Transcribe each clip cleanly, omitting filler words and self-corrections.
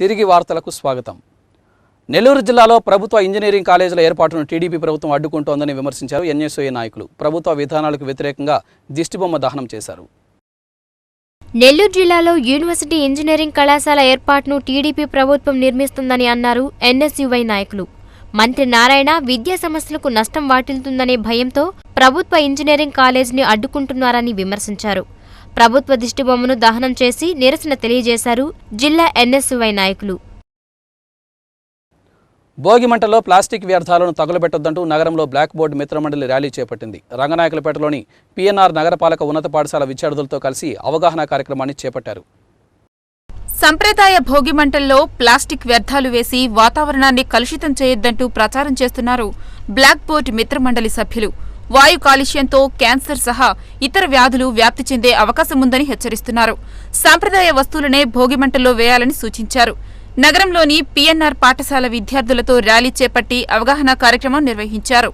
తిరిగి వార్తలకు స్వాగతం. నెల్లూరు జిల్లాలో ప్రభుత్వ ఇంజనీరింగ్ కాలేజీల ఏర్పాటును టీడీపీ ప్రభుత్వం అడ్డుకుంటోందని విమర్శించారు ఎన్ఎస్యూఐ నాయకులు. ప్రభుత్వ విధానాలకు వ్యతిరేకంగా దిష్టిబొమ్మ దహనం చేశారు. నెల్లూరు జిల్లాలో యూనివర్సిటీ ఇంజనీరింగ్ కళాశాల ఏర్పాటును టీడీపీ ప్రభుత్వం నిర్మిస్తుందని అన్నారు ఎన్ఎస్యూఐ నాయకులు. మంత్రి నారాయణ విద్యా సంస్థలకు నష్టం వాటిల్తుందనే భయంతో ప్రభుత్వ ఇంజనీరింగ్ కాలేజీని అడ్డుకుంటున్నారని విమర్శించారు. ప్రభుత్వ దిష్టిబొమ్మను దహనం చేసి నిరసన తెలియజేశారు జిల్లా ఎన్ఎస్యూఐ నాయకులు. భోగిమంటలో ప్లాస్టిక్ వ్యర్థాలను తగులబెట్టొద్దంటూ నగరంలో బ్లాక్ బోర్డు మిత్రమండలి ర్యాలీ చేపట్టింది. రంగనాయకులపేటలోని పిఎన్ఆర్ నగరపాలక ఉన్నత పాఠశాల విద్యార్థులతో కలిసి అవగాహన కార్యక్రమాన్ని చేపట్టారు. సంప్రదాయ భోగిమంటల్లో ప్లాస్టిక్ వ్యర్థాలు వేసి వాతావరణాన్ని కలుషితం చేయొద్దంటూ ప్రచారం చేస్తున్నారు బ్లాక్ బోర్డు మిత్రమండలి సభ్యులు. వాయు కాలుష్యంతో క్యాన్సర్ సహా ఇతర వ్యాధులు వ్యాప్తి చెందే అవకాశముందని హెచ్చరిస్తున్నారు. సంప్రదాయ వస్తువులనే భోగిమంటల్లో వేయాలని సూచించారు. నగరంలోని పిఎన్ఆర్ పాఠశాల విద్యార్థులతో ర్యాలీ చేపట్టి అవగాహన కార్యక్రమం నిర్వహించారు.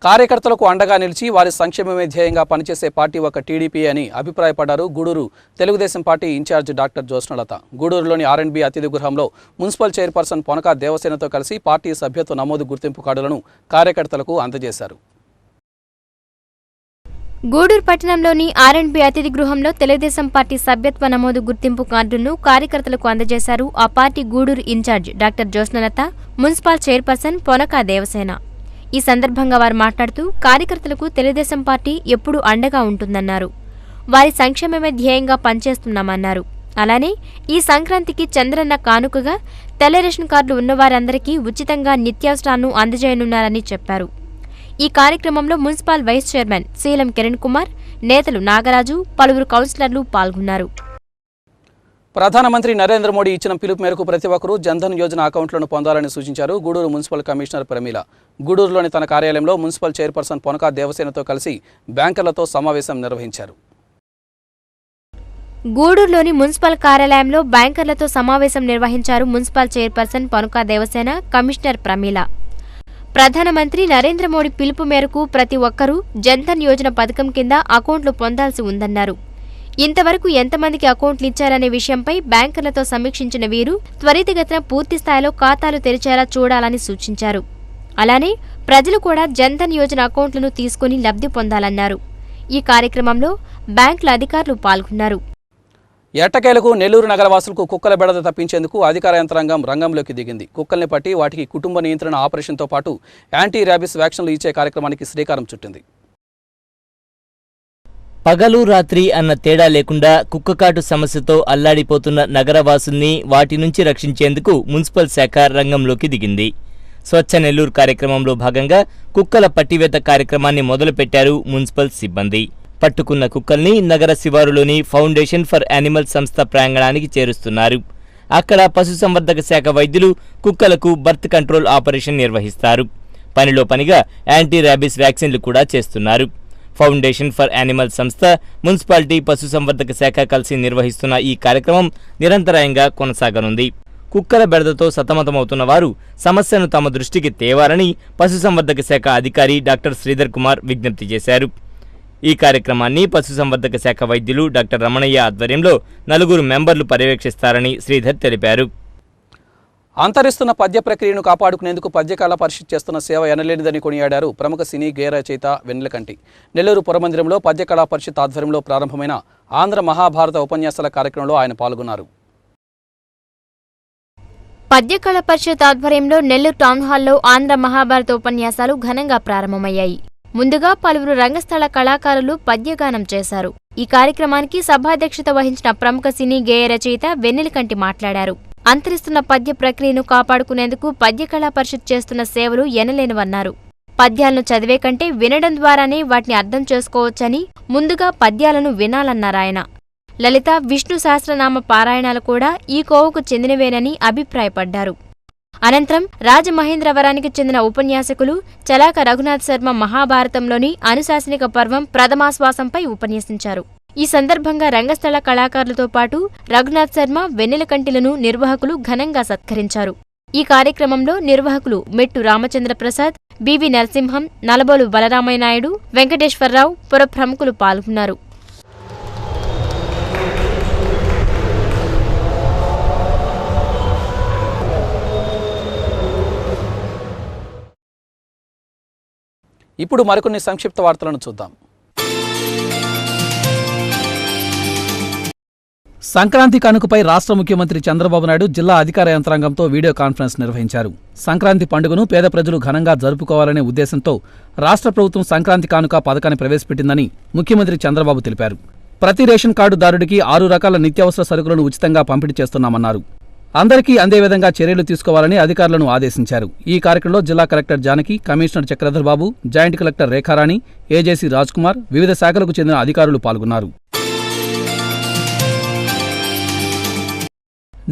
కార్యకర్తలకు అండగా నిలిచి వారి సంక్షేమమే ధ్యేయంగా పనిచేసే పార్టీ ఒక టీడీపీ అని అభిప్రాయపడ్డారు Gudur Telugu Desam party incharge doctor Jyotsnalatha. గూడూరులోని ఆర్ఎండ్బి అతిథి గృహంలో మున్సిపల్ చైర్పర్సన్ పొనక దేవసేనతో కలిసి పార్టీ సభ్యత్వ నమోదు గుర్తింపు కార్డులను కార్యకర్తలకు అందజేశారు. గూడూరు పట్టణంలోని ఆర్ఎండ్బి అతిథి గృహంలో తెలుగుదేశం పార్టీ సభ్యత్వ నమోదు గుర్తింపు కార్డులను కార్యకర్తలకు అందజేశారు ఆ party Gudur incharge doctor Jyotsnalatha, municipal chairperson Ponaka Devasena. ఈ సందర్భంగా వారు మాట్లాడుతూ కార్యకర్తలకు తెలుగుదేశం పార్టీ ఎప్పుడూ అండగా ఉంటుందన్నారు. వారి సంక్షేమమే ధ్యేయంగా పనిచేస్తున్నామన్నారు. అలానే ఈ సంక్రాంతికి చంద్రన్న కానుకగా తెల్ల రేషన్ కార్డులు ఉన్నవారందరికీ ఉచితంగా నిత్యావసరాలను అందజేయనున్నారని చెప్పారు. ఈ కార్యక్రమంలో మున్సిపల్ వైస్ చైర్మన్ శీలం కిరణ్ కుమార్, నేతలు నాగరాజు, పలువురు కౌన్సిలర్లు పాల్గొన్నారు. ప్రధానమంత్రి నరేంద్ర మోడీ ఇచ్చిన పిలుపు మేరకు ప్రతి ఒక్కరూ జన్ధన్ యోజన అకౌంట్లను పొందాలని సూచించారు గూడూరు మున్సిపల్ కమిషనర్ ప్రమీల. గూడూరులోని తన కార్యాలయంలో మున్సిపల్ చైర్పర్సన్ పొనక దేవసేనతో కలిసి బ్యాంకర్లతో సమావేశం నిర్వహించారు. గూడూరులోని మున్సిపల్ కార్యాలయంలో బ్యాంకర్లతో సమావేశం నిర్వహించారు municipal chairperson Ponaka Devasena, commissioner Pramila. ప్రధానమంత్రి నరేంద్ర మోడీ పిలుపు మేరకు ప్రతి ఒక్కరూ జన్ధన్ యోజన పథకం కింద అకౌంట్లు పొందాల్సి ఉందన్నారు. ఇంతవరకు ఎంతమందికి అకౌంట్లు ఇచ్చారనే విషయంపై బ్యాంకర్లతో సమీక్షించిన వీరు త్వరితగతిన పూర్తిస్థాయిలో ఖాతాలు తెరిచేలా చూడాలని సూచించారు. అలానే ప్రజలు కూడా జన్ధన్ యోజన అకౌంట్లను తీసుకుని లబ్ధి పొందాలన్నారు. ఈ కార్యక్రమంలో బ్యాంకుల అధికారులు పాల్గొన్నారు. ఎట్టకేలకు నెల్లూరు నగరవాసులకు కుక్కల బెడద తప్పించేందుకు అధికార యంత్రాంగం రంగంలోకి దిగింది. కుక్కల్ని పట్టి వాటికి కుటుంబ నియంత్రణ ఆపరేషన్తో పాటు యాంటీ ర్యాబిస్ వ్యాక్సిన్లు ఇచ్చే కార్యక్రమానికి శ్రీకారం చుట్టింది. పగలు రాత్రి అన్న తేడా లేకుండా కుక్కకాటు సమస్యతో అల్లాడిపోతున్న నగరవాసుల్ని వాటి నుంచి రక్షించేందుకు మున్సిపల్ శాఖ రంగంలోకి దిగింది. స్వచ్ఛ నెల్లూరు కార్యక్రమంలో భాగంగా కుక్కల పట్టివేత కార్యక్రమాన్ని మొదలుపెట్టారు మున్సిపల్ సిబ్బంది. పట్టుకున్న కుక్కల్ని నగర శివారులోని ఫౌండేషన్ ఫర్ యానిమల్ సంస్థ ప్రాంగణానికి చేరుస్తున్నారు. అక్కడ పశుసంవర్ధక శాఖ వైద్యులు కుక్కలకు బర్త్ కంట్రోల్ ఆపరేషన్ నిర్వహిస్తారు. పనిలో పనిగా యాంటీ ర్యాబిస్ వ్యాక్సిన్లు కూడా చేస్తున్నారు. ఫౌండేషన్ ఫర్ యానిమల్ సంస్థ, మున్సిపాలిటీ, పశుసంవర్ధక శాఖ కలిసి నిర్వహిస్తున్న ఈ కార్యక్రమం నిరంతరాయంగా కొనసాగనుంది. కుక్కల బెడదతో సతమతమవుతున్న వారు సమస్యను తమ దృష్టికి తేవాలని పశుసంవర్ధక శాఖ అధికారి డాక్టర్ శ్రీధర్ కుమార్ విజ్ఞప్తి చేశారు. ఈ కార్యక్రమాన్ని పశుసంవర్ధక శాఖ వైద్యులు డాక్టర్ రమణయ్య ఆధ్వర్యంలో 4 మెంబర్లు పర్యవేక్షిస్తారని శ్రీధర్ తెలిపారు. అంతరిస్తున్న పద్య ప్రక్రియను కాపాడుకునేందుకు పద్యకాల పరిషత్ చేస్తున్న సేవ ఎనలేనిదని కొనియాడారు ప్రముఖ సినీ గేయ రచయిత వెన్నెలకంటి. నెల్లూరు పురమందిరంలో పద్యకళా పరిషత్ ఆధ్వర్యంలో ప్రారంభమైన ఆంధ్ర మహాభారత ఉపన్యాసాల కార్యక్రమంలో ఆయన పాల్గొన్నారు. పద్యకళా పరిషత్ ఆధ్వర్యంలో నెల్లూరు టౌన్ హాల్లో ఆంధ్ర మహాభారత ఉపన్యాసాలు ఘనంగా ప్రారంభమయ్యాయి. ముందుగా పలువురు రంగస్థల కళాకారులు పద్యగానం చేశారు. ఈ కార్యక్రమానికి సభాధ్యక్షత వహించిన ప్రముఖ సినీ గేయ రచయిత వెన్నెలకంటి మాట్లాడారు. అంతరిస్తున్న పద్య ప్రక్రియను కాపాడుకునేందుకు పద్యకళా పరిషత్ చేస్తున్న సేవలు ఎనలేనివన్నారు. పద్యాలను చదివే కంటే వినడం ద్వారానే వాటిని అర్థం చేసుకోవచ్చని, ముందుగా పద్యాలను వినాలన్నారాయన. లలిత, విష్ణు సహస్రనామ పారాయణాలు కూడా ఈ కోవకు చెందినవేనని అభిప్రాయపడ్డారు. అనంతరం రాజమహేంద్రవరానికి చెందిన ఉపన్యాసకులు చలాక రఘునాథ్ శర్మ మహాభారతంలోని అనుశాసనిక పర్వం ప్రథమాశ్వాసంపై ఉపన్యసించారు. ఈ సందర్భంగా రంగస్థల కళాకారులతో పాటు రఘునాథ్ శర్మ, వెన్నెలకంటిలను నిర్వాహకులు ఘనంగా సత్కరించారు. ఈ కార్యక్రమంలో నిర్వాహకులు మెట్టు రామచంద్ర ప్రసాద్, బివి నరసింహం, నలబోలు బలరామయ్య నాయుడు, వెంకటేశ్వరరావు, పుర ప్రముఖులు పాల్గొన్నారు. ఇప్పుడు మరికొన్ని సంక్షిప్త వార్తలను చూద్దాం. సంక్రాంతి కానుకపై రాష్ట్ర ముఖ్యమంత్రి చంద్రబాబు నాయుడు జిల్లా అధికార యంత్రాంగంతో వీడియో కాన్ఫరెన్స్ నిర్వహించారు. సంక్రాంతి పండుగను పేద ప్రజలు ఘనంగా జరుపుకోవాలనే ఉద్దేశంతో రాష్ట్ర ప్రభుత్వం సంక్రాంతి కానుక పథకాన్ని ప్రవేశపెట్టిందని ముఖ్యమంత్రి చంద్రబాబు తెలిపారు. ప్రతి రేషన్ కార్డుదారుడికి 6 రకాల నిత్యావసర సరుకులను ఉచితంగా పంపిణీ చేస్తున్నామన్నారు. అందరికీ అందే విధంగా చర్యలు తీసుకోవాలని అధికారులను ఆదేశించారు. ఈ కార్యక్రమంలో జిల్లా కలెక్టర్ జానకి, కమిషనర్ చక్రధర్ బాబు, joint collector Rekha Rani, AJC Raj Kumar, వివిధ శాఖలకు చెందిన అధికారులు పాల్గొన్నారు.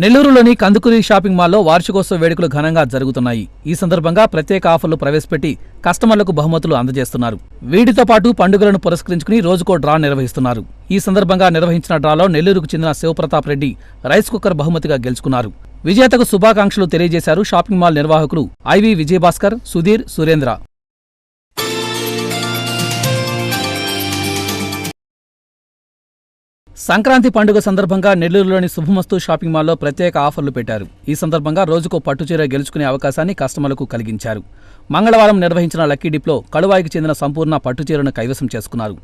నెల్లూరులోని కందుకూరి షాపింగ్ మాల్లో వార్షికోత్సవ వేడుకలు ఘనంగా జరుగుతున్నాయి. ఈ సందర్భంగా ప్రత్యేక ఆఫర్లు ప్రవేశపెట్టి కస్టమర్లకు బహుమతులు అందజేస్తున్నారు. వీటితో పాటు పండుగలను పురస్కరించుకుని రోజుకో డ్రా నిర్వహిస్తున్నారు. ఈ సందర్భంగా నిర్వహించిన డ్రాలో నెల్లూరుకు చెందిన శివప్రతాప్ రెడ్డి రైస్ కుక్కర్ బహుమతిగా గెలుచుకున్నారు. విజేతకు శుభాకాంక్షలు తెలియజేశారు షాపింగ్ మాల్ నిర్వాహకులు ఐవి విజయభాస్కర్, సుధీర్, సురేంద్ర. సంక్రాంతి పండుగ సందర్భంగా నెల్లూరులోని శుభమస్తు షాపింగ్ మాల్లో ప్రత్యేక ఆఫర్లు పెట్టారు. ఈ సందర్భంగా రోజుకో పట్టుచీర గెలుచుకునే అవకాశాన్ని కస్టమర్లకు కలిగించారు. మంగళవారం నిర్వహించిన లక్కీ డిప్లో కళువాయికి చెందిన సంపూర్ణ పట్టుచీరను కైవసం చేసుకున్నారు.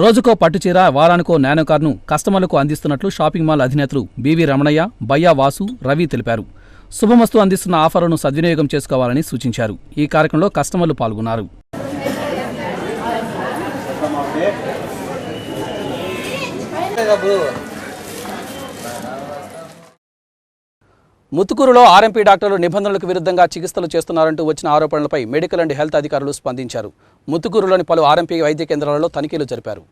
రోజుకో పట్టుచీర, వారానికో నానో కార్ను కస్టమర్లకు అందిస్తున్నట్లు షాపింగ్ మాల్ అధినేతలు బివి రమణయ్య, బయ్యా వాసు, రవి తెలిపారు. శుభమస్తు అందిస్తున్న ఆఫర్లను సద్వినియోగం చేసుకోవాలని సూచించారు. ఈ కార్యక్రమంలో కస్టమర్లు పాల్గొన్నారు. ముత్తుకూరులో ఆర్ఎంపీ డాక్టర్లు నిబంధనలకు విరుద్ధంగా చికిత్సలు చేస్తున్నారంటూ వచ్చిన ఆరోపణలపై మెడికల్ అండ్ హెల్త్ అధికారులు స్పందించారు. ముత్తుకూరులోని పలు ఆర్ఎంపీ వైద్య కేంద్రాలలో తనిఖీలు జరిపారు.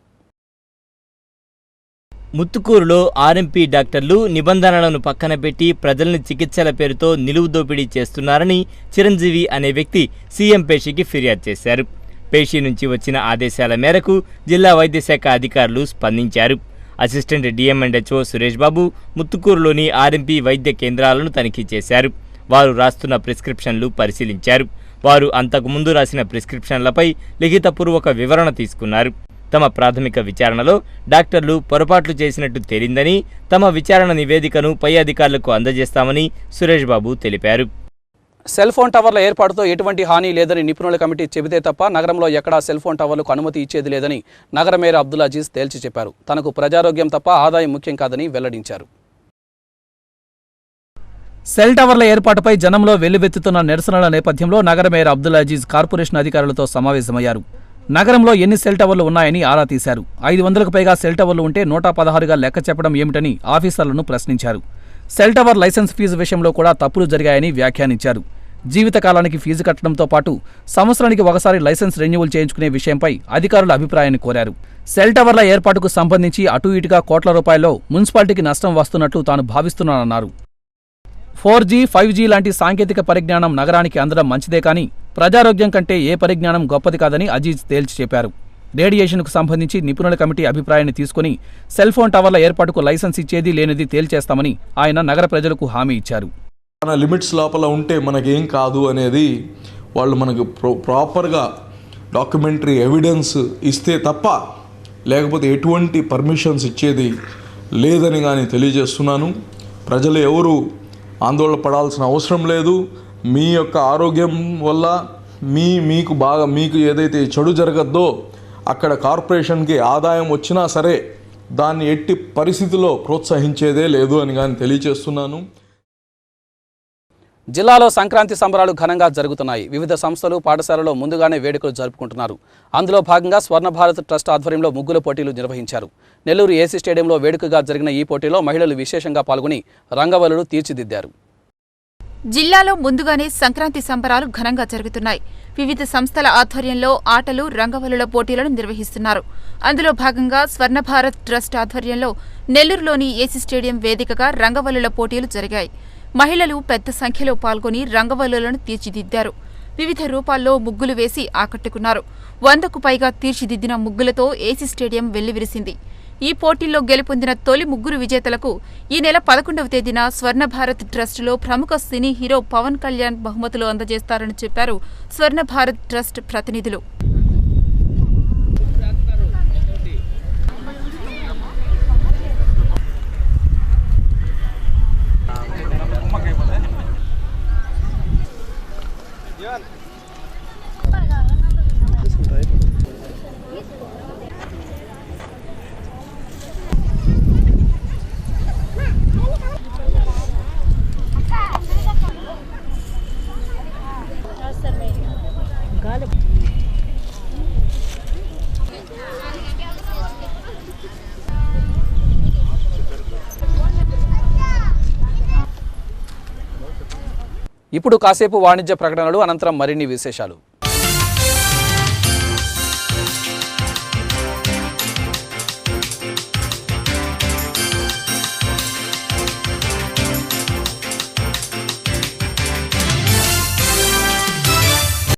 ముత్తుకూరులో ఆర్ఎంపీ డాక్టర్లు నిబంధనలను పక్కన పెట్టి ప్రజల్ని చికిత్సల పేరుతో నిలువు దోపిడీ చేస్తున్నారని చిరంజీవి అనే వ్యక్తి సీఎం పేషీకి ఫిర్యాదు చేశారు. పేషీ నుంచి వచ్చిన ఆదేశాల మేరకు జిల్లా వైద్యశాఖ అధికారులు స్పందించారు. Assistant DM and HO Suresh Babu ముత్తుకూరులోని RMP వైద్య కేంద్రాలను తనిఖీ చేశారు. వారు రాస్తున్న ప్రిస్క్రిప్షన్లు పరిశీలించారు. వారు అంతకుముందు రాసిన ప్రిస్క్రిప్షన్లపై లిఖితపూర్వక వివరణ తీసుకున్నారు. తమ ప్రాథమిక విచారణలో డాక్టర్లు పొరపాట్లు చేసినట్టు తేలిందని, తమ విచారణ నివేదికను పై అధికారులకు అందజేస్తామని సురేష్ బాబు తెలిపారు. సెల్ ఫోన్ టవర్ల ఏర్పాటుతో ఎటువంటి హాని లేదని నిపుణుల కమిటీ చెబితే తప్ప నగరంలో ఎక్కడా సెల్ ఫోన్ టవర్లకు అనుమతి ఇచ్చేది లేదని నగర మేయర్ అబ్దుల్ అజీజ్ తేల్చి చెప్పారు. తనకు ప్రజారోగ్యం తప్ప ఆదాయం ముఖ్యం కాదని వెల్లడించారు. సెల్ టవర్ల ఏర్పాటుపై జనంలో వెల్లువెత్తుతున్న నిరసనల నేపథ్యంలో నగర మేయర్ అబ్దుల్ అజీజ్ కార్పొరేషన్ అధికారులతో సమావేశమయ్యారు. నగరంలో ఎన్ని సెల్ టవర్లు ఉన్నాయని ఆరా తీశారు. 500కు పైగా సెల్ టవర్లు ఉంటే 116గా లెక్క చెప్పడం ఏమిటని ఆఫీసర్లను ప్రశ్నించారు. సెల్ టవర్ లైసెన్స్ ఫీజు విషయంలో కూడా తప్పులు జరిగాయని వ్యాఖ్యానించారు. జీవితకాలానికి ఫీజు కట్టడంతో పాటు సంవత్సరానికి ఒకసారి లైసెన్స్ రెన్యువల్ చేయించుకునే విషయంపై అధికారుల అభిప్రాయాన్ని కోరారు. సెల్ టవర్ల ఏర్పాటుకు సంబంధించి అటూ ఇటుగా కోట్ల రూపాయల్లో మున్సిపాలిటీకి నష్టం వస్తున్నట్లు తాను భావిస్తున్నానన్నారు. 4G, 5G లాంటి సాంకేతిక పరిజ్ఞానం నగరానికి అందడం మంచిదే కానీ ప్రజారోగ్యం కంటే ఏ పరిజ్ఞానం గొప్పది కాదని అజీజ్ తేల్చి చెప్పారు. రేడియేషన్కు సంబంధించి నిపుణుల కమిటీ అభిప్రాయాన్ని తీసుకుని సెల్ ఫోన్ టవర్ల ఏర్పాటుకు లైసెన్స్ ఇచ్చేది లేనిది తేల్చేస్తామని ఆయన నగర ప్రజలకు హామీ ఇచ్చారు. మన లిమిట్స్ లోపల ఉంటే మనకేం కాదు అనేది వాళ్ళు మనకు ప్రాపర్గా డాక్యుమెంటరీ ఎవిడెన్స్ ఇస్తే తప్ప లేకపోతే ఎటువంటి పర్మిషన్స్ ఇచ్చేది లేదని కానీ తెలియజేస్తున్నాను. ప్రజలు ఎవరు ఆందోళన పడాల్సిన అవసరం లేదు. మీ యొక్క ఆరోగ్యం వల్ల మీకు ఏదైతే చెడు జరగద్దో అక్కడ కార్పొరేషన్కి ఆదాయం వచ్చినా సరే దాన్ని ఎట్టి పరిస్థితిలో ప్రోత్సహించేదే లేదు అని కానీ తెలియజేస్తున్నాను. జిల్లాలో సంక్రాంతి సంబరాలు ఘనంగా జరుగుతున్నాయి. వివిధ సంస్థలు, పాఠశాలలో ముందుగానే వేడుకలు జరుపుకుంటున్నారు. అందులో భాగంగా స్వర్ణ భారత్ ట్రస్ట్ ఆధ్వర్యంలో ముగ్గుల పోటీలు నిర్వహించారు. నెల్లూరు ఏసీ స్టేడియంలో వేడుకగా జరిగిన ఈ పోటీలో మహిళలు విశేషంగా పాల్గొని రంగవల్లులు తీర్చిదిద్దారు. జిల్లాలో ముందుగానే సంక్రాంతి సంబరాలు ఘనంగా జరుగుతున్నాయి. వివిధ సంస్థల ఆధ్వర్యంలో ఆటలు, రంగవల్లుల పోటీలను నిర్వహిస్తున్నారు. అందులో భాగంగా స్వర్ణ భారత్ ట్రస్ట్ ఆధ్వర్యంలో నెల్లూరులోని ఏసీ స్టేడియం వేదికగా రంగవల్లుల పోటీలు జరిగాయి. మహిళలు పెద్ద సంఖ్యలో పాల్గొని రంగవల్లులను తీర్చిదిద్దారు. వివిధ రూపాల్లో ముగ్గులు వేసి ఆకట్టుకున్నారు. 100కు పైగా తీర్చిదిద్దిన ముగ్గులతో ఏసీ స్టేడియం వెల్లివిరిసింది. ఈ పోటీల్లో గెలుపొందిన తొలి ముగ్గురు విజేతలకు ఈ నెల 11వ తేదీన స్వర్ణ భారత్ ట్రస్టులో ప్రముఖ సినీ హీరో పవన్ కళ్యాణ్ బహుమతులు అందజేస్తారని చెప్పారు స్వర్ణ భారత్ ట్రస్ట్ ప్రతినిధులు. ఇప్పుడు కాసేపు వాణిజ్య ప్రకటనలు, అనంతరం మరిన్ని విశేషాలు.